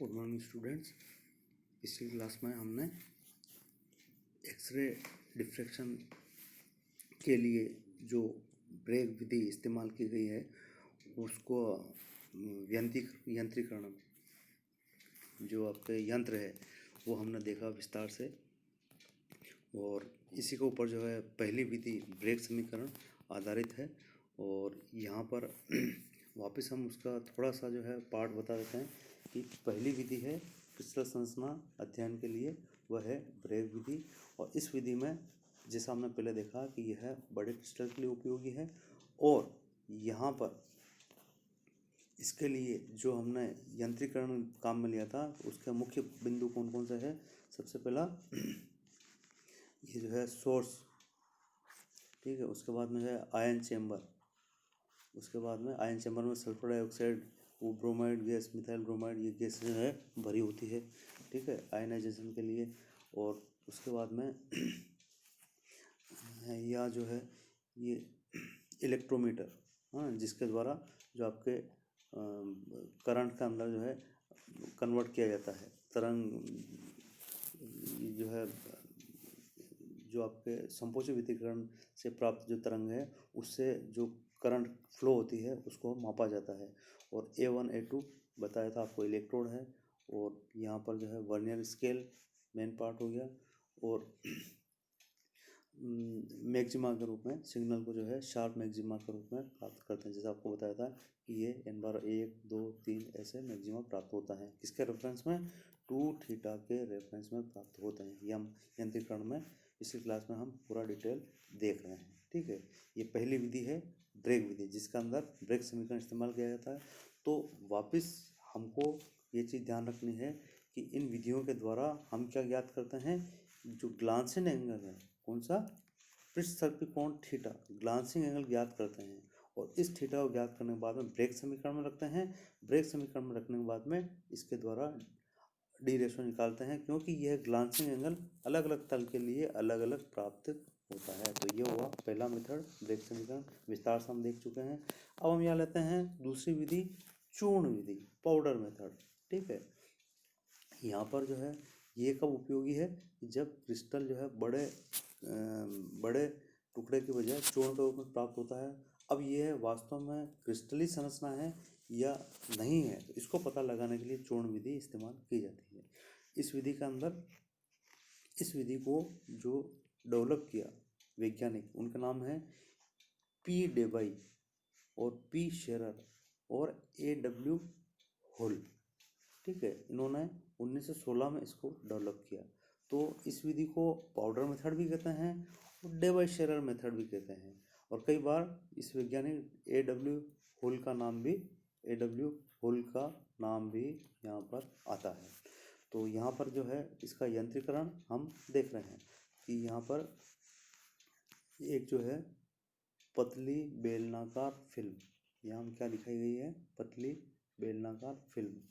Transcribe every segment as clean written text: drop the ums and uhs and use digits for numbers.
Good morning students. पिछली class में हमने एक्सरे डिफ्रैक्शन के लिए जो ब्रेग विधि इस्तेमाल की गई है उसको यंत्रीकरण जो आपके यंत्र है वो हमने देखा विस्तार से, और इसी के ऊपर जो है पहली विधि ब्रेग समीकरण आधारित है। और यहाँ पर वापस हम उसका थोड़ा सा जो है पार्ट बता देते हैं कि पहली विधि है क्रिस्टल संरचना अध्ययन के लिए, वह है ब्रेग विधि। और इस विधि में जैसा हमने पहले देखा कि यह बड़े क्रिस्टल के लिए उपयोगी है, और यहाँ पर इसके लिए जो हमने यंत्रीकरण काम में लिया था उसके मुख्य बिंदु कौन कौन से है। सबसे पहला ये जो है सोर्स, ठीक है। उसके बाद में है आयन चेम्बर, उसके बाद में आयन चेम्बर में सल्फर डाइऑक्साइड, वो ब्रोमाइड गैस, मिथाइल ब्रोमाइड, ये गैस जो है भरी होती है, ठीक है, आयनाइजेशन के लिए। और उसके बाद में या जो है ये इलेक्ट्रोमीटर, हाँ, जिसके द्वारा जो आपके करंट का अंदर जो है कन्वर्ट किया जाता है तरंग, जो है जो आपके संपोषी विकिरण से प्राप्त जो तरंग है उससे जो करंट फ्लो होती है उसको मापा जाता है। और A1 A2 बताया था आपको इलेक्ट्रोड है, और यहाँ पर जो है वर्नियर स्केल मेन पार्ट हो गया, और मैक्सिमा के रूप में सिग्नल को जो है शार्प मैक्सिमा के रूप में प्राप्त करते हैं। जैसे आपको बताया था कि ये n/1 2 3 ऐसे मैक्सिमा प्राप्त होता है किसके रेफरेंस में, 2θ के रेफरेंस में प्राप्त होते हैं। ये हम यंत्रीकरण में इसी क्लास में हम पूरा डिटेल देख रहे हैं, ठीक है। ये पहली विधि है ब्रेग विधि, जिसका अंदर ब्रेग समीकरण इस्तेमाल किया जाता है। तो वापस हमको ये चीज़ ध्यान रखनी है कि इन विधियों के द्वारा हम क्या ज्ञात करते हैं, जो ग्लांसिंग एंगल है, कौन सा, पृष्ठ सर्पी कोण थीटा, ग्लांसिंग एंगल ज्ञात करते हैं। और इस थीटा को ज्ञात करने के बाद में ब्रेग समीकरण में रखते हैं। ब्रेग समीकरण में रखने के बाद में इसके द्वारा डी रेशो निकालते हैं, क्योंकि यह ग्लांसिंग एंगल अलग अलग तल के लिए अलग अलग प्राप्त होता है। तो ये हुआ पहला मेथड ब्रेग समीकरण, विस्तार से हम देख चुके हैं। अब हम यहाँ लेते हैं दूसरी विधि चूर्ण विधि, पाउडर मेथड, ठीक है। यहाँ पर जो है ये कब उपयोगी है, जब क्रिस्टल जो है बड़े टुकड़े की बजाय चूर्ण के रूप में प्राप्त होता है। अब यह वास्तव में क्रिस्टली संरचना है या नहीं है, तो इसको पता लगाने के लिए चूर्ण विधि इस्तेमाल की जाती है। इस विधि के अंदर, इस विधि को जो डेवलप किया वैज्ञानिक, उनका नाम है P. डेबाई और P. शेरर और A. W. होल, ठीक है। इन्होंने 1916 में इसको डेवलप किया। तो इस विधि को पाउडर मेथड भी कहते हैं और डेबाई शेरर मेथड भी कहते हैं। और कई बार इस वैज्ञानिक A. W. होल का नाम भी यहाँ पर आता है। तो यहाँ पर जो है इसका यंत्रीकरण हम देख रहे हैं कि यहाँ पर एक जो है पतली बेलनाकार फिल्म, यहाँ क्या दिखाई गई है, पतली बेलनाकार फिल्म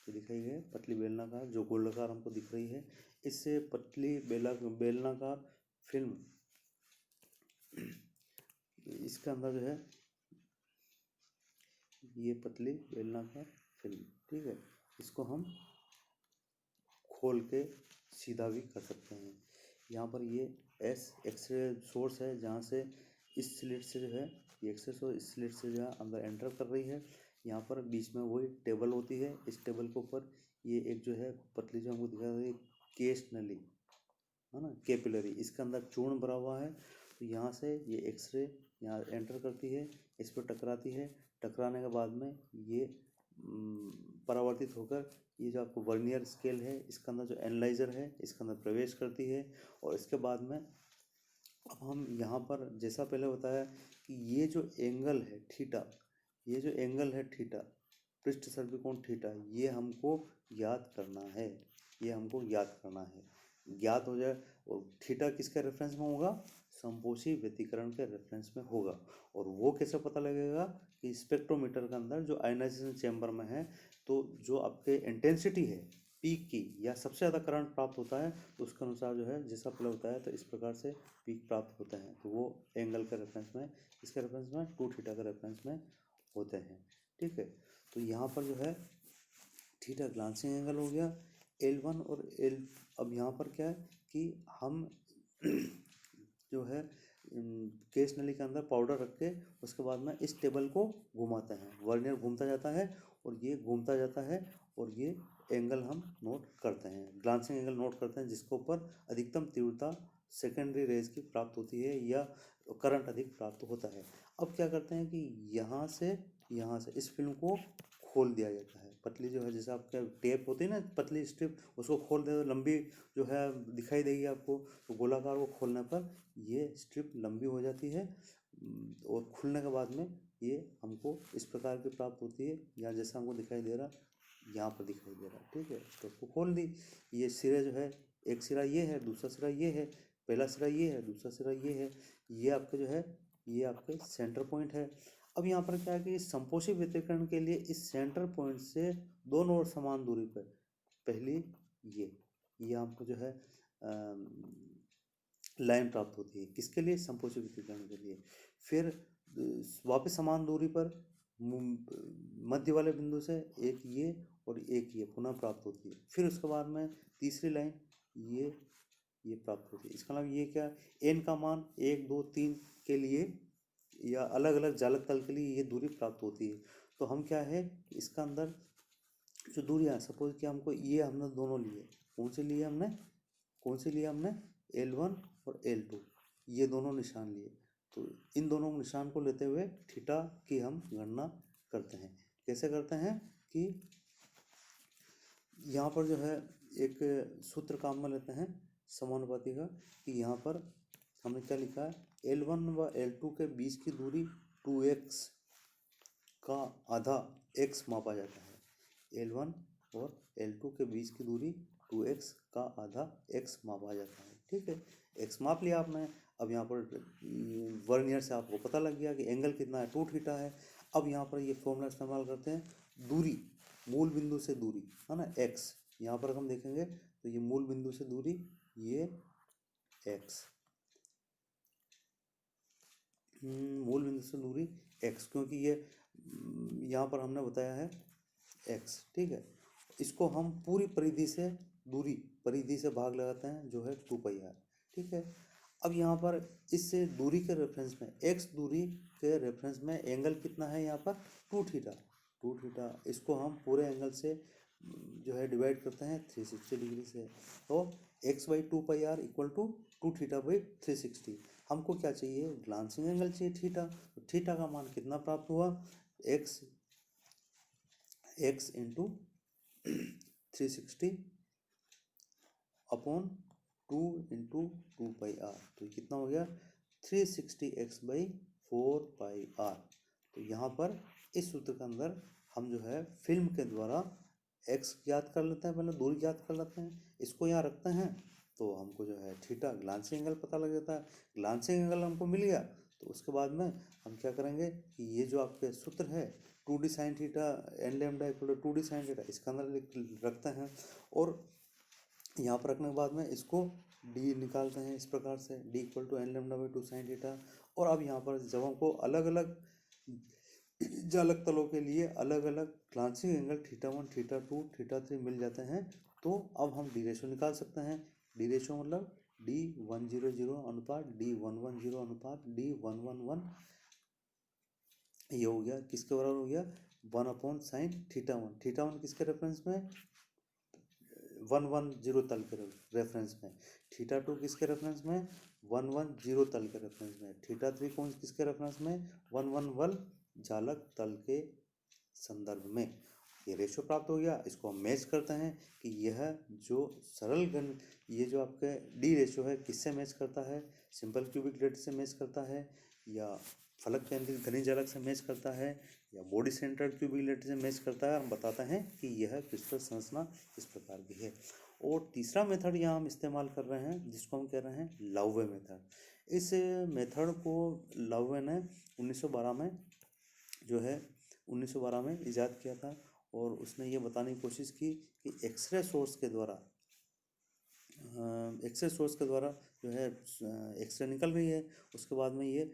तो दिखाई गई है, पतली बेलनाकार जो गोलाकार हमको दिख रही है। इससे पतली बेलनाकार फिल्म, इसके अंदर जो है ये पतली बेलनाकार फिल्म, ठीक है, इसको हम खोल के सीधा भी कर सकते हैं। यहाँ पर ये एक्सरे सोर्स है, जहाँ से इस स्लिट से जो है ये एक्सरे सोर्स इस स्लिट से जो है अंदर एंटर कर रही है। यहाँ पर बीच में वही टेबल होती है, इस टेबल के ऊपर ये एक जो है पतली जो हमको दिखा रही है केस नली, है ना, कैपिलरी, इसके अंदर चूर्ण भरा हुआ है। तो यहाँ से ये एक्सरे यहाँ एंटर करती है, इस पर टकराती है, टकराने के बाद में ये परावर्तित होकर ये जो आपको वर्नियर स्केल है इसके अंदर जो एनालाइजर है इसके अंदर प्रवेश करती है। और इसके बाद में अब हम यहाँ पर जैसा पहले बताया कि ये जो एंगल है थीटा, ये जो एंगल है थीटा, पृष्ठ सर्पिकोण थीटा, ये हमको याद करना है, ये हमको याद करना है। ज्ञात हो जाए और थीटा किसके रेफरेंस में होगा, संपोषी व्यतिकरण के रेफरेंस में होगा। और वो कैसे पता लगेगा कि स्पेक्ट्रोमीटर के अंदर जो आयनाइजेशन चैम्बर में है, तो जो आपके इंटेंसिटी है पीक की या सबसे ज़्यादा करंट प्राप्त होता है, तो उसके अनुसार जो है जैसा पहले होता है तो इस प्रकार से पीक प्राप्त होते हैं। तो वो एंगल के रेफरेंस में, इसके रेफरेंस में 2θ के रेफरेंस में होते हैं, ठीक है। तो यहाँ पर जो है थीटा ग्लांसिंग एंगल हो गया L1 और L। अब यहाँ पर क्या है कि हम जो है केस नली के अंदर पाउडर रख के उसके बाद में इस टेबल को घुमाते हैं, वर्नियर घूमता जाता है और ये घूमता जाता है और ये एंगल हम नोट करते हैं, ग्लांसिंग एंगल नोट करते हैं, जिसके ऊपर अधिकतम तीव्रता सेकेंडरी रेज की प्राप्त होती है या करंट अधिक प्राप्त होता है। अब क्या करते हैं कि यहाँ से इस फिल्म को खोल दिया जाता है, पतली जो है जैसे आपका टेप होती है ना पतली स्ट्रिप, उसको खोल दे तो लंबी जो है दिखाई देगी आपको, तो गोलाकार को खोलने पर ये स्ट्रिप लंबी हो जाती है और खुलने के बाद में ये हमको इस प्रकार की प्राप्त होती है, या जैसा हमको दिखाई दे रहा यहाँ पर दिखाई दे रहा है। ठीक है, तो उसको खोल दी। ये सिरे जो है, एक सिरा ये है, दूसरा सिरा ये है, पहला सिरा ये है, दूसरा सिरा ये है, ये आपके जो है ये आपके सेंटर पॉइंट है। अब यहाँ पर क्या है कि संपोषी वितरण के लिए इस सेंटर पॉइंट से दोनों ओर समान दूरी पर पहली ये आपको जो है लाइन प्राप्त होती है, किसके लिए? संपोषी वितरण के लिए। फिर वापस समान दूरी पर मध्य वाले बिंदु से एक ये और एक ये पुनः प्राप्त होती है। फिर उसके बाद में तीसरी लाइन ये प्राप्त होती है। इसका मतलब ये क्या, एन का मान 1 2 3 के लिए या अलग अलग जालक तल के लिए ये दूरी प्राप्त होती है। तो हम क्या है इसका अंदर जो दूरियां, सपोज कि हमको ये हमने दोनों लिए, कौन से लिए हमने L1 और L2, ये दोनों निशान लिए। तो इन दोनों निशान को लेते हुए थीटा की हम गणना करते हैं। कैसे करते हैं कि यहाँ पर जो है एक सूत्र काम में लेते हैं समानुपाती का, कि यहाँ पर हमने क्या लिखा है, L1 व L2 के बीच की दूरी 2x का आधा x मापा जाता है। L1 और L2 के बीच की दूरी 2x का आधा x मापा जाता है। ठीक है, x माप लिया आपने। अब यहाँ पर वर्नियर से आपको पता लग गया कि एंगल कितना है, 2 थीटा है। अब यहाँ पर ये फॉर्मूला इस्तेमाल करते हैं, दूरी मूल बिंदु से दूरी है ना x, यहाँ पर हम देखेंगे तो ये मूल बिंदु से दूरी ये x, मूल बिंदु से दूरी x, क्योंकि ये यहाँ पर हमने बताया है x। ठीक है, इसको हम पूरी परिधि से भाग लगाते हैं जो है 2πr। ठीक है, अब यहाँ पर इससे दूरी के रेफरेंस में x दूरी के रेफरेंस में एंगल कितना है यहाँ पर 2 थीटा, इसको हम पूरे एंगल से जो है डिवाइड करते हैं 360 डिग्री से। तो x/2πr इक्वल टू 2 थीटा/360। हमको क्या चाहिए, ग्लांसिंग एंगल चाहिए थीटा। तो थीटा का मान कितना प्राप्त हुआ, x into 360 upon 2 into 2πr, तो कितना हो गया 360x/4πr। तो यहाँ पर इस सूत्र के अंदर हम जो है फिल्म के द्वारा x ज्ञात कर लेते हैं, पहले दूरी ज्ञात कर लेते हैं, इसको यहाँ रखते हैं तो हमको जो है थीटा ग्लांसिंग एंगल पता लग जाता है। ग्लांसिंग एंगल हमको मिल गया तो उसके बाद में हम क्या करेंगे कि ये जो आपके सूत्र है 2d sin theta n lambda equal to 2d sin theta, इसके अंदर रखते हैं और यहाँ पर रखने के बाद में इसको d निकालते हैं इस प्रकार से, d equal to n lambda by 2 sin theta. और अब यहाँ पर जब हमको अलग अलग जालक तलों के लिए अलग अलग ग्लांसिंग एंगल θ1 θ2 θ3 मिल जाते हैं, तो अब हम डी रेशो निकाल सकते हैं। डी रेशो मतलब D100 अनुपात D110 अनुपात D111, ये हो गया किसके बराबर हो गया 1/sin θ1। θ1 किसके रेफरेंस में 110 तल के रेफरेंस में, θ2 किसके रेफरेंस में 110 तल के रेफरेंस में, θ3 कौन किसके रेफरेंस में 111 जालक तल के संदर्भ में। ये रेशो प्राप्त हो गया, इसको हम मैच करते हैं कि यह जो सरल घन, ये जो आपके डी रेशो है किससे मैच करता है, सिंपल क्यूबिक रेट से मैच करता है, या फलक केंद्रित घनी जालक से मैच करता है, या बॉडी सेंटर्ड क्यूबिक रेट से मैच करता है। हम बताते हैं कि यह क्रिस्टल संरचना इस प्रकार की है। और तीसरा मेथड यहाँ हम इस्तेमाल कर रहे हैं जिसको हम कह रहे हैं लाउवे मेथड। इस मेथड को लाउवे ने 1912 में जो है 1912 में ईजाद किया था, और उसने ये बताने की कोशिश की कि एक्सरे सोर्स के द्वारा जो है एक्सरे निकल रही है, उसके बाद में ये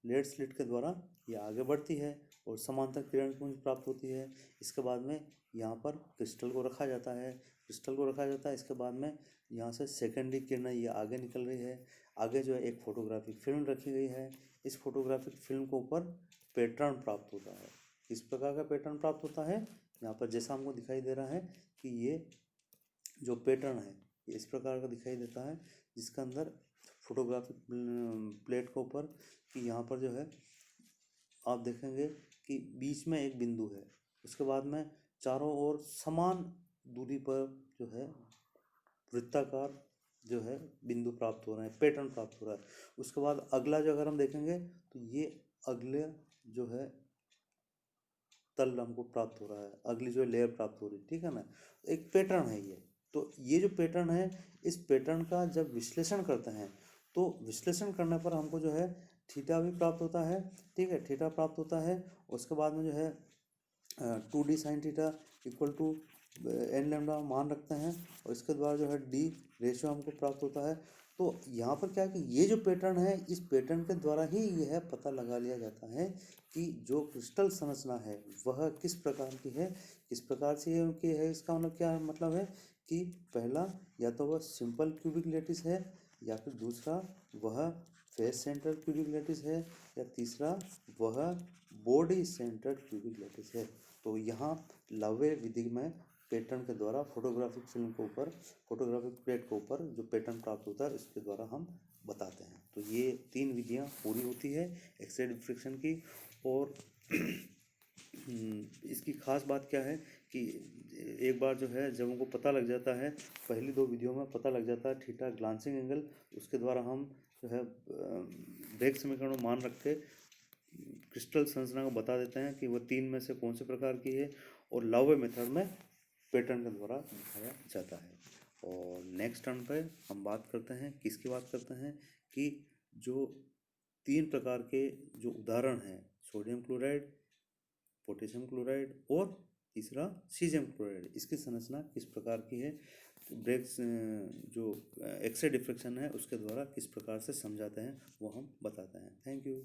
लेड स्लिट के द्वारा ये आगे बढ़ती है और समांतर किरण पुंज प्राप्त होती है। इसके बाद में यहाँ पर क्रिस्टल को रखा जाता है, इसके बाद में यहाँ से सेकेंडरी किरणें ये आगे निकल रही है। आगे जो है एक फोटोग्राफिक फिल्म रखी गई है। इस फोटोग्राफिक फिल्म के ऊपर पैटर्न प्राप्त होता है। किस प्रकार का पैटर्न प्राप्त होता है? यहाँ पर जैसा हमको दिखाई दे रहा है कि ये जो पैटर्न है ये इस प्रकार का दिखाई देता है, जिसके अंदर फोटोग्राफिक प्लेट के ऊपर कि यहाँ पर जो है आप देखेंगे कि बीच में एक बिंदु है, उसके बाद में चारों ओर समान दूरी पर जो है वृत्ताकार जो है बिंदु प्राप्त हो रहे हैं, पैटर्न प्राप्त हो रहा है। उसके बाद अगला जो अगर हम देखेंगे तो ये अगले जो है तल हमको प्राप्त हो रहा है, अगली जो लेयर प्राप्त हो रही है, ठीक है ना। एक पैटर्न है ये। तो ये जो पैटर्न है, इस पैटर्न का जब विश्लेषण करते हैं तो विश्लेषण करने पर हमको जो है थीटा भी प्राप्त होता है, ठीक है, थीटा प्राप्त होता है। उसके बाद में जो है 2d sine theta equal to n lambda मान रखते हैं, और इसके द्वारा जो है डी रेशियो हमको प्राप्त होता है। तो यहाँ पर क्या है कि ये जो पैटर्न है, इस पैटर्न के द्वारा ही यह पता लगा लिया जाता है कि जो क्रिस्टल संरचना है वह किस प्रकार की है, किस प्रकार से की है। इसका मतलब क्या मतलब है कि पहला या तो वह सिंपल क्यूबिक लैटिस है, या फिर दूसरा वह फेस सेंटर्ड क्यूबिक लैटिस है, या तीसरा वह बॉडी सेंटर्ड क्यूबिक लैटिस है। तो यहाँ लवे विधि में पैटर्न के द्वारा फोटोग्राफिक फिल्म के ऊपर, फोटोग्राफिक प्लेट के ऊपर जो पैटर्न प्राप्त होता है इसके द्वारा हम बताते हैं। तो ये 3 विधियाँ पूरी होती है एक्सरे डिफ्रेक्शन की। और इसकी खास बात क्या है कि एक बार जो है जब हमको पता लग जाता है, पहली 2 विधियों में पता लग जाता है थीटा ग्लांसिंग एंगल, उसके द्वारा हम जो है ब्रेग समीकरण मान रख के क्रिस्टल संरचना को बता देते हैं कि वह 3 में से कौन से प्रकार की है, और लावे मेथड में पैटर्न के द्वारा दिखाया जाता है। और नेक्स्ट टर्न पे हम बात करते हैं, किसकी बात करते हैं कि जो 3 प्रकार के जो उदाहरण हैं, सोडियम क्लोराइड, पोटेशियम क्लोराइड और तीसरा सीजियम क्लोराइड, इसकी संरचना किस प्रकार की है, ब्रेग्स जो एक्सरे डिफ्रेक्शन है उसके द्वारा किस प्रकार से समझाते हैं वो हम बताते हैं। Thank you.